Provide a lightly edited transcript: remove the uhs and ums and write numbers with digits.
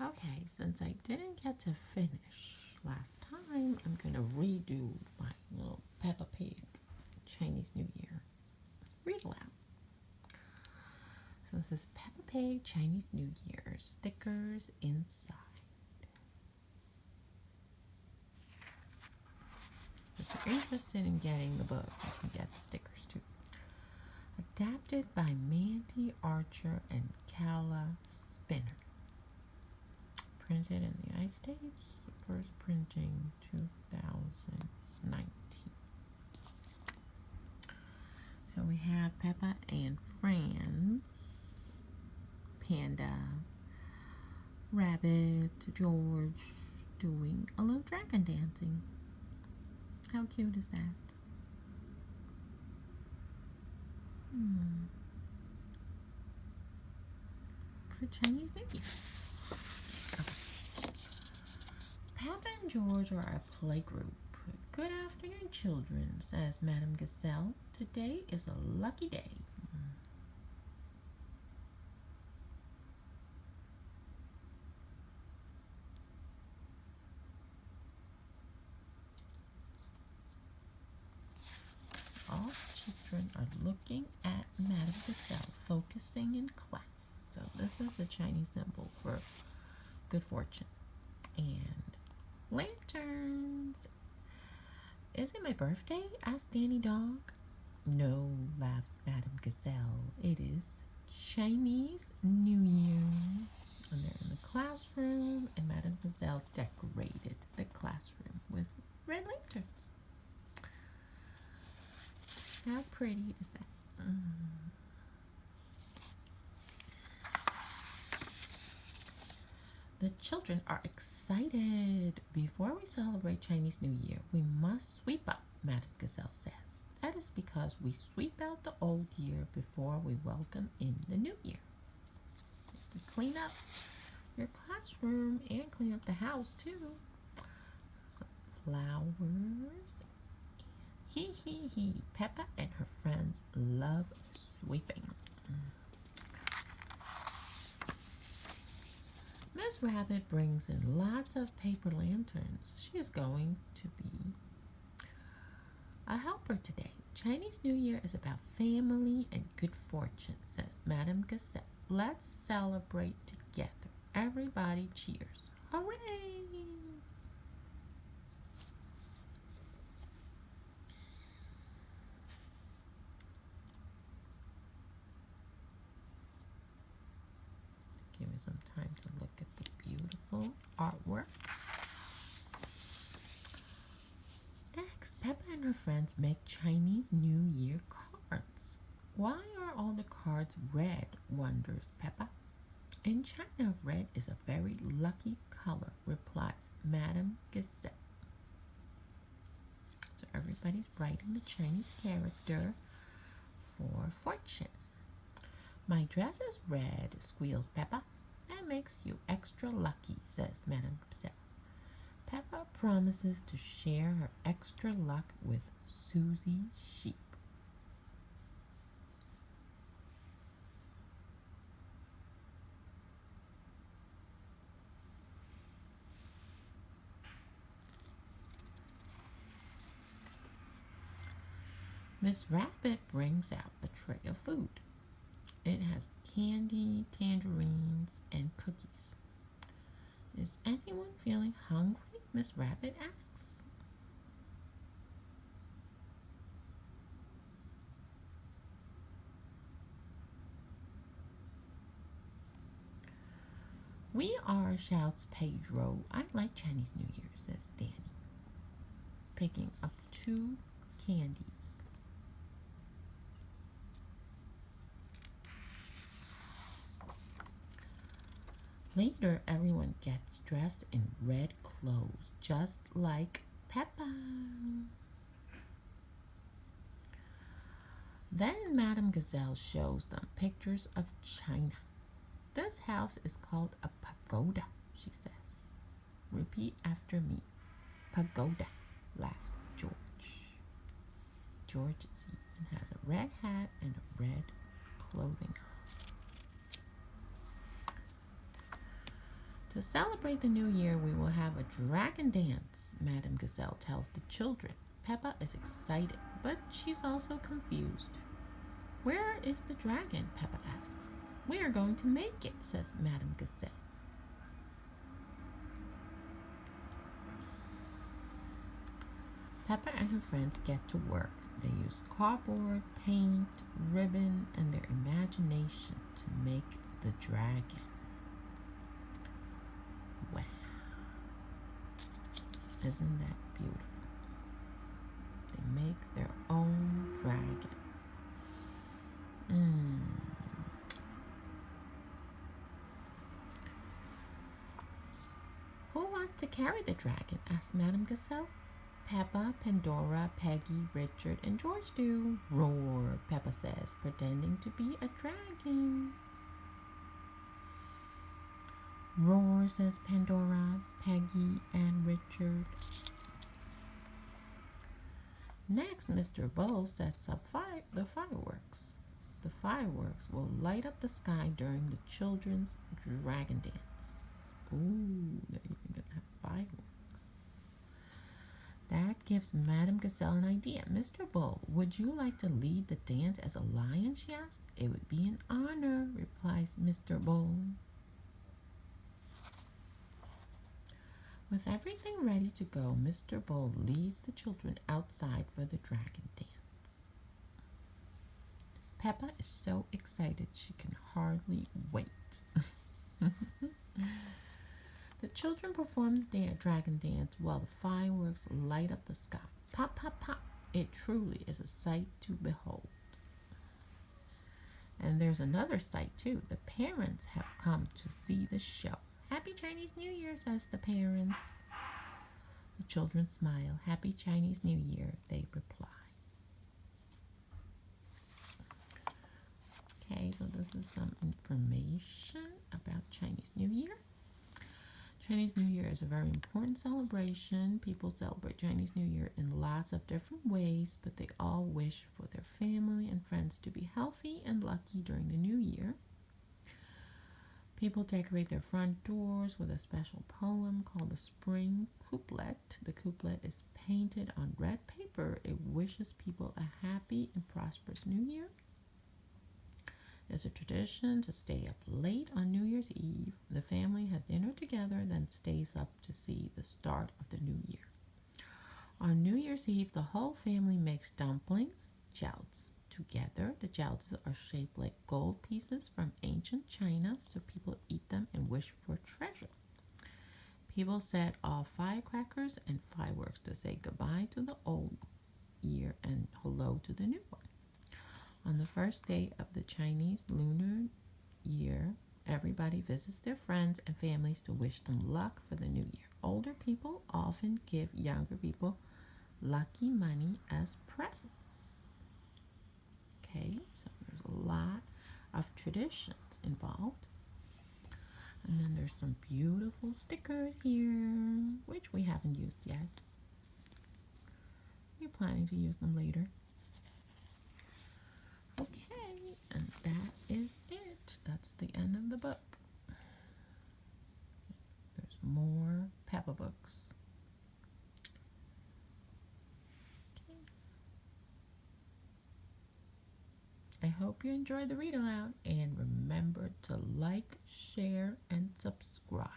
Okay, since I didn't get to finish last time, I'm going to redo my little Peppa Pig Chinese New Year. Read aloud. So this is Peppa Pig Chinese New Year stickers inside. If you're interested in getting the book, you can get the stickers too. Adapted by Mandy Archer and Calla Spinner. Printed in the United States, first printing 2019. So we have Peppa and Friends, Panda, Rabbit, George doing a little dragon dancing. How cute is that? For Chinese New Year. Okay. Peppa and George are a playgroup. Good afternoon, children, says Madame Gazelle. Today is a lucky day. All the children are looking at Madame Gazelle, focusing in class. So this is the Chinese symbol for good fortune. And lanterns. Is it my birthday? asked Danny Dog. No, laughs Madame Gazelle. It is Chinese New Year. And they're in the classroom, and Madame Gazelle decorated the classroom with red lanterns. How pretty is that? The children are excited. Before we celebrate Chinese New Year, we must sweep up, Madame Gazelle says. That is because we sweep out the old year before we welcome in the new year. To clean up your classroom and clean up the house too. Some flowers. Hee. Peppa and her friends love sweeping. Miss Rabbit brings in lots of paper lanterns. She is going to be a helper today. Chinese New Year is about family and good fortune, says Madame Gazelle. Let's celebrate together. Everybody cheers. Hooray! Give me some time to look at the beautiful artwork. Next, Peppa and her friends make Chinese New Year cards. Why are all the cards red, wonders Peppa. In China, red is a very lucky color, replies Madame Gazelle. So everybody's writing the Chinese character for fortune. My dress is red, squeals Peppa. That makes you extra lucky, says Madame Gazelle. Peppa promises to share her extra luck with Susie Sheep. Miss Rabbit brings out a tray of food. It has candy, tangerines, and cookies. Is anyone feeling hungry? Miss Rabbit asks. We are, shouts Pedro. I like Chinese New Year, says Danny, picking up 2 candies. Later, everyone gets dressed in red clothes, just like Peppa. Then Madame Gazelle shows them pictures of China. This house is called a pagoda, she says. Repeat after me. Pagoda, laughs George. George even has a red hat and a red clothing on. To celebrate the new year, we will have a dragon dance, Madame Gazelle tells the children. Peppa is excited, but she's also confused. Where is the dragon? Peppa asks. We are going to make it, says Madame Gazelle. Peppa and her friends get to work. They use cardboard, paint, ribbon, and their imagination to make the dragon. Wow. Isn't that beautiful? They make their own dragon. Who wants to carry the dragon? Asked Madame Gazelle. Peppa, Pandora, Peggy, Richard, and George do. Roar, Peppa says, pretending to be a dragon. Roar, says Pandora, Peggy, and Richard. Next, Mr. Bull sets up the fireworks. The fireworks will light up the sky during the children's dragon dance. Ooh, they're even going to have fireworks. That gives Madame Gazelle an idea. Mr. Bull, would you like to lead the dance as a lion, she asked. It would be an honor, replies Mr. Bull. With everything ready to go, Mr. Bull leads the children outside for the dragon dance. Peppa is so excited she can hardly wait. The children perform the dragon dance while the fireworks light up the sky. Pop, pop, pop. It truly is a sight to behold. And there's another sight too. The parents have come to see the show. Happy Chinese New Year, says the parents. The children smile. Happy Chinese New Year, they reply. Okay, so this is some information about Chinese New Year. Chinese New Year is a very important celebration. People celebrate Chinese New Year in lots of different ways, but they all wish for their family and friends to be healthy and lucky during the new year. People decorate their front doors with a special poem called the Spring Couplet. The couplet is painted on red paper. It wishes people a happy and prosperous new year. It's a tradition to stay up late on New Year's Eve. The family has dinner together, then stays up to see the start of the new year. On New Year's Eve, the whole family makes dumplings, jiaozi, together. The jiaozi are shaped like gold pieces from ancient China, so people eat them and wish for treasure. People set off firecrackers and fireworks to say goodbye to the old year and hello to the new one. On the first day of the Chinese Lunar Year, everybody visits their friends and families to wish them luck for the new year. Older people often give younger people lucky money as presents. Okay, so there's a lot of traditions involved. And then there's some beautiful stickers here, which we haven't used yet. We're planning to use them later. Okay, and that is it. That's the end of the book. There's more Peppa books. Okay. I hope you enjoyed the read aloud, and remember to like, share, and subscribe.